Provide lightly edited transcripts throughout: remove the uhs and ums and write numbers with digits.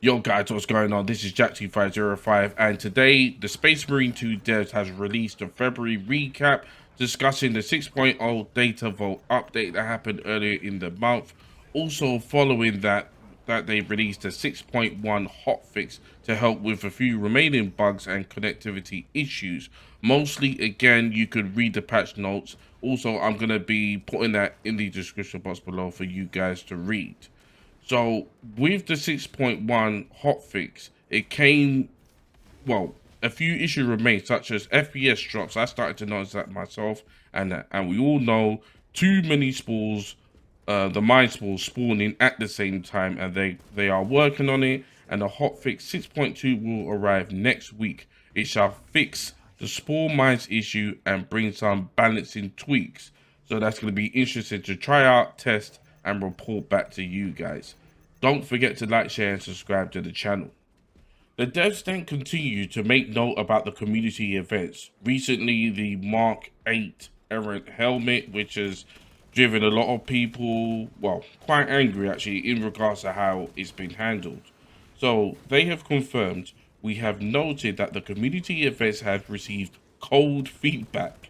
Yo guys, what's going on? This is Jack2505 and today the Space Marine 2 devs has released a February recap discussing the 6.0 data vault update that happened earlier in the month. Also following that they released a 6.1 hotfix to help with a few remaining bugs and connectivity issues. Mostly, again, you could read the patch notes. Also, I'm going to be putting that in the description box below for you guys to read. So with the 6.1 hotfix, it came, well, a few issues remain, such as FPS drops. I started to notice that myself, and we all know too many spawns, the mine spawns spawning at the same time, and they are working on it. And the hotfix 6.2 will arrive next week. It shall fix the spawn mines issue and bring some balancing tweaks. So that's going to be interesting to try out, test, and report back to you guys. Don't forget to like, share, and subscribe to the channel. The devs then continue to make note about the community events. Recently, the Mark 8 errant helmet, which has driven a lot of people, well, quite angry actually, in regards to how it's been handled. So they have confirmed, we have noted that the community events have received cold feedback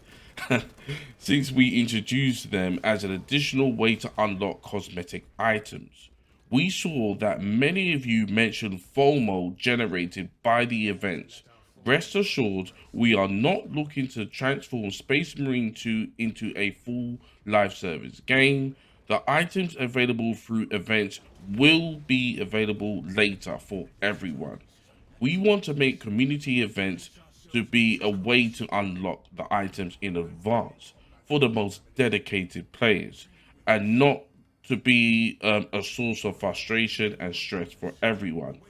since we introduced them as an additional way to unlock cosmetic items. We saw that many of you mentioned FOMO generated by the events. Rest assured, we are not looking to transform Space Marine 2 into a full live service game. The items available through events will be available later for everyone. We want to make community events to be a way to unlock the items in advance for the most dedicated players and not to be a source of frustration and stress for everyone.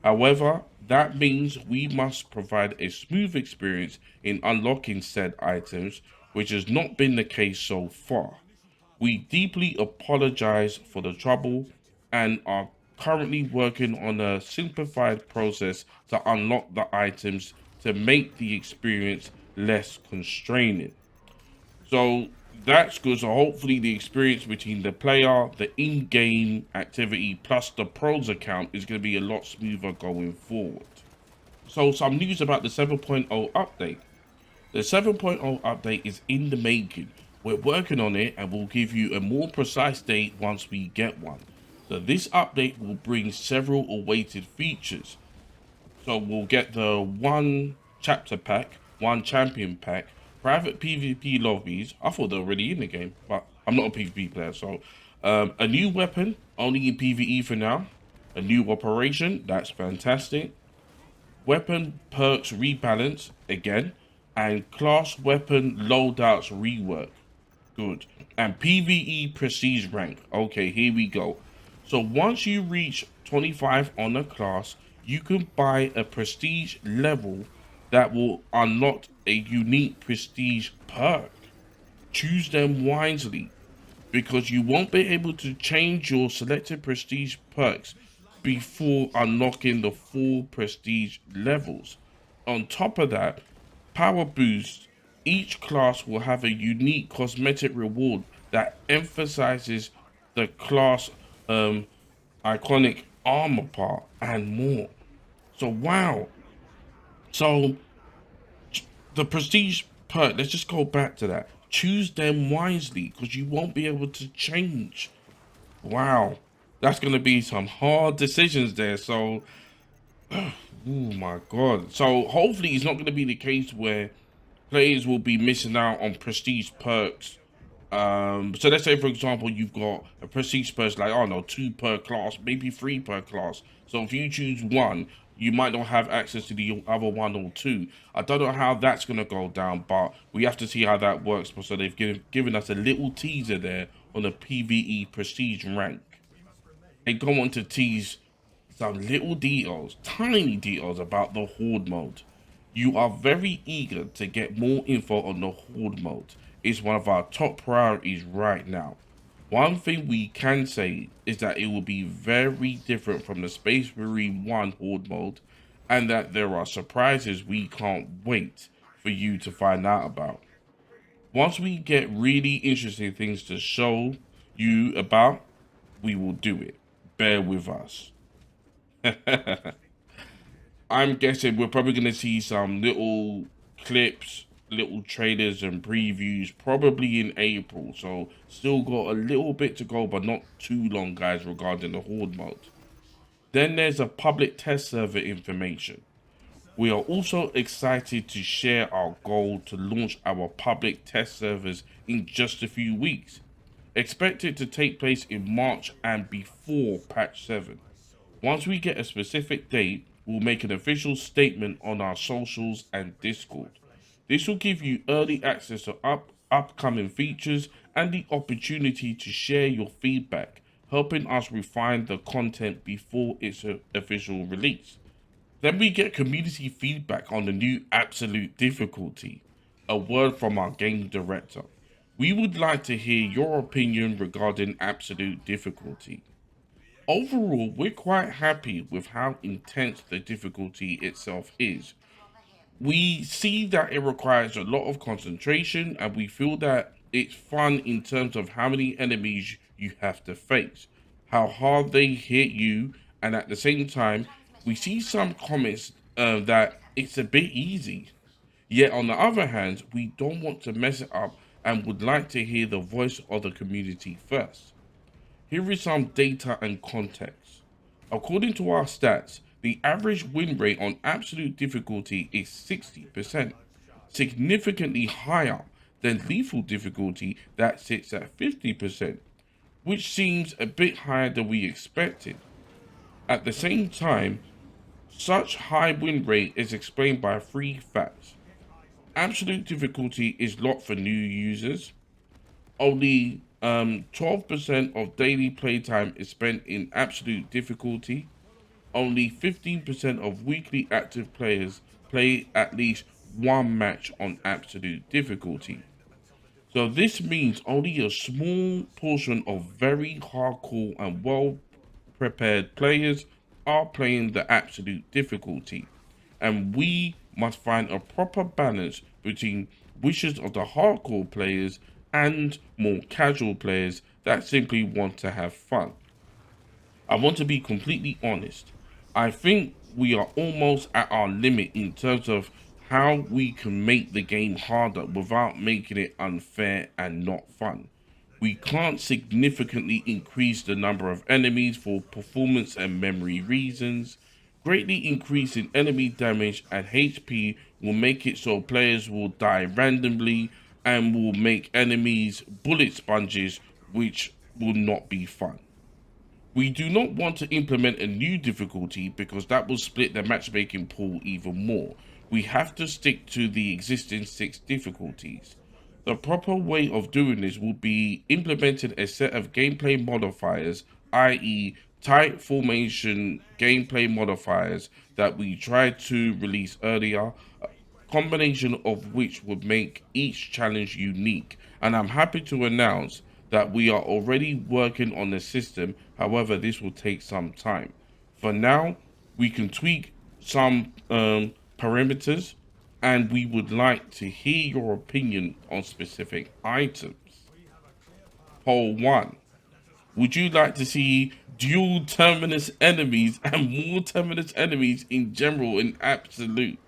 However, that means we must provide a smooth experience in unlocking said items, which has not been the case so far. We deeply apologize for the trouble and are currently working on a simplified process to unlock the items to make the experience less constraining. So that's good. So hopefully the experience between the player, the in-game activity, plus the pros account is going to be a lot smoother going forward. So some news about the 7.0 update. The 7.0 update is in the making. We're working on it and we'll give you a more precise date once we get one. So this update will bring several awaited features. So we'll get the one chapter pack, one champion pack, private PvP lobbies. I thought they were already in the game, but I'm not a PvP player. So a new weapon, only in PvE for now. A new operation, that's fantastic. Weapon perks rebalance again, and class weapon loadouts rework. Good. And PvE prestige rank. Okay, here we go. So once you reach 25 on a class, you can buy a prestige level that will unlock a unique prestige perk. Choose them wisely because you won't be able to change your selected prestige perks before unlocking the full prestige levels. On top of that, power boost. Each class will have a unique cosmetic reward that emphasizes the class iconic armor part and more. So wow. So the prestige perk, let's just go back to that. Choose them wisely because you won't be able to change. Wow. That's going to be some hard decisions there. So, oh my God. So hopefully it's not going to be the case where players will be missing out on prestige perks. So let's say, for example, you've got a prestige perk, like, oh no, 2 per class, maybe 3 per class. So if you choose one, you might not have access to the other 1 or 2. I don't know how that's going to go down, but we have to see how that works. So they've given us a little teaser there on the PvE prestige rank. They go on to tease some little details, tiny details about the Horde mode. You are very eager to get more info on the Horde mode. It's one of our top priorities right now. One thing we can say is that it will be very different from the Space Marine 1 Horde mode, and that there are surprises we can't wait for you to find out about. Once we get really interesting things to show you about, we will do it. Bear with us. I'm guessing we're probably going to see some little clips, little trailers and previews probably in April. So still got a little bit to go, but not too long, guys, regarding the Horde mode. Then there's a public test server information. We are also excited to share our goal to launch our public test servers in just a few weeks. Expected to take place in March and before patch 7. Once we get a specific date, we'll make an official statement on our socials and Discord. This will give you early access to upcoming features and the opportunity to share your feedback, helping us refine the content before its official release. Then we get community feedback on the new absolute difficulty, a word from our game director. We would like to hear your opinion regarding absolute difficulty. Overall, we're quite happy with how intense the difficulty itself is. We see that it requires a lot of concentration, and we feel that it's fun in terms of how many enemies you have to face, how hard they hit you, and at the same time, we see some comments that it's a bit easy. Yet, on the other hand, we don't want to mess it up and would like to hear the voice of the community first. Here is some data and context. According to our stats, the average win rate on absolute difficulty is 60%, significantly higher than lethal difficulty that sits at 50%, which seems a bit higher than we expected. At the same time, such high win rate is explained by three facts. Absolute difficulty is locked for new users. Only 12% of daily playtime is spent in absolute difficulty. Only 15% of weekly active players play at least one match on absolute difficulty. So this means only a small portion of very hardcore and well prepared players are playing the absolute difficulty. And we must find a proper balance between wishes of the hardcore players and more casual players that simply want to have fun. I want to be completely honest. I think we are almost at our limit in terms of how we can make the game harder without making it unfair and not fun. We can't significantly increase the number of enemies for performance and memory reasons. Greatly increasing enemy damage and HP will make it so players will die randomly and will make enemies bullet sponges, which will not be fun. We do not want to implement a new difficulty because that will split the matchmaking pool even more. We have to stick to the existing 6 difficulties. The proper way of doing this will be implementing a set of gameplay modifiers, i.e., tight formation gameplay modifiers that we tried to release earlier, a combination of which would make each challenge unique. And I'm happy to announce that we are already working on the system. However, this will take some time. For now, we can tweak some parameters, and we would like to hear your opinion on specific items. Poll 1. Would you like to see dual terminus enemies and more terminus enemies in general in absolute?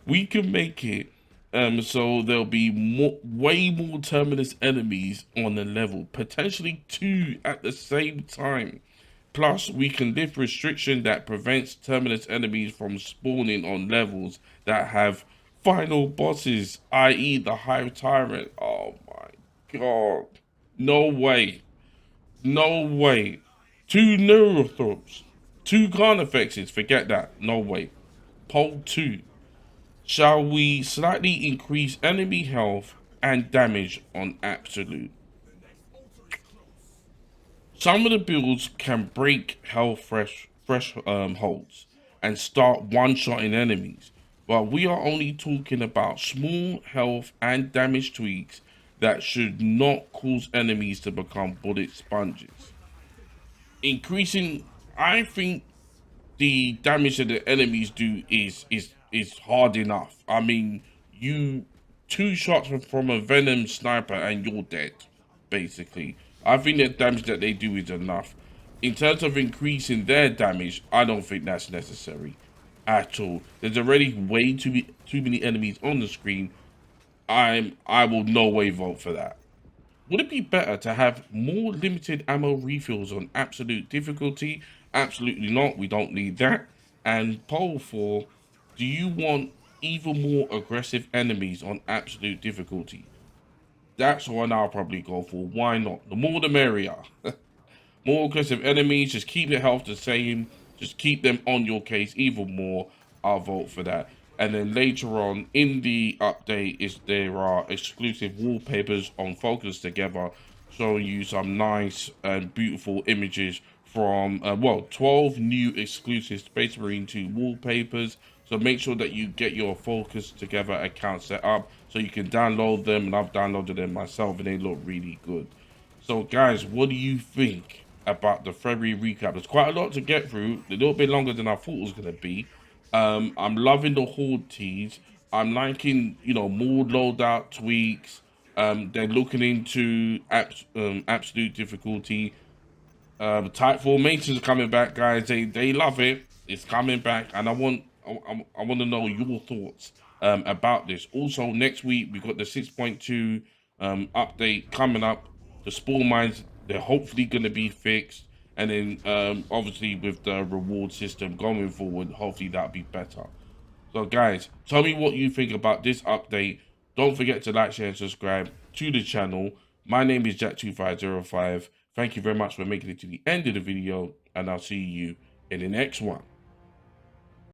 We can make it so there'll be way more terminus enemies on the level, potentially 2 at the same time. Plus, we can lift restriction that prevents terminus enemies from spawning on levels that have final bosses, i.e. the Hive Tyrant. Oh my god. No way. No way. 2 Neurothorps. 2 Carnifexes. Forget that. No way. Poll 2. Shall we slightly increase enemy health and damage on absolute? Some of the builds can break health holds and start one-shotting enemies, but we are only talking about small health and damage tweaks that should not cause enemies to become bullet sponges. Increasing, I think the damage that the enemies do is hard enough. I mean, you 2 shots from a venom sniper and you're dead, basically. I think the damage that they do is enough. In terms of increasing their damage, I don't think that's necessary at all. There's already way too many enemies on the screen. I will no way vote for that. Would it be better to have more limited ammo refills on absolute difficulty? Absolutely not. We don't need that. And poll 4, do you want even more aggressive enemies on absolute difficulty? That's one I'll probably go for. Why not? The more the merrier. More aggressive enemies, just keep the health the same. Just keep them on your case even more. I'll vote for that. And then later on in the update is there are exclusive wallpapers on Focus Together, showing you some nice and beautiful images from 12 new exclusive Space Marine 2 wallpapers. So make sure that you get your Focus Together account set up so you can download them, and I've downloaded them myself and they look really good. So, guys, what do you think about the February recap? There's quite a lot to get through. A little bit longer than I thought it was going to be. I'm loving the Horde tease. I'm liking, more loadout tweaks. They're looking into absolute difficulty. Type formations are coming back, guys. They love it. It's coming back, and I want to know your thoughts about this. Also, next week we got the 6.2 update coming up. The spawn mines, they're hopefully going to be fixed, and then obviously with the reward system going forward, hopefully that'll be better. So, guys, tell me what you think about this update. Don't forget to like, share, and subscribe to the channel. My name is Jack2505. Thank you very much for making it to the end of the video, and I'll see you in the next one.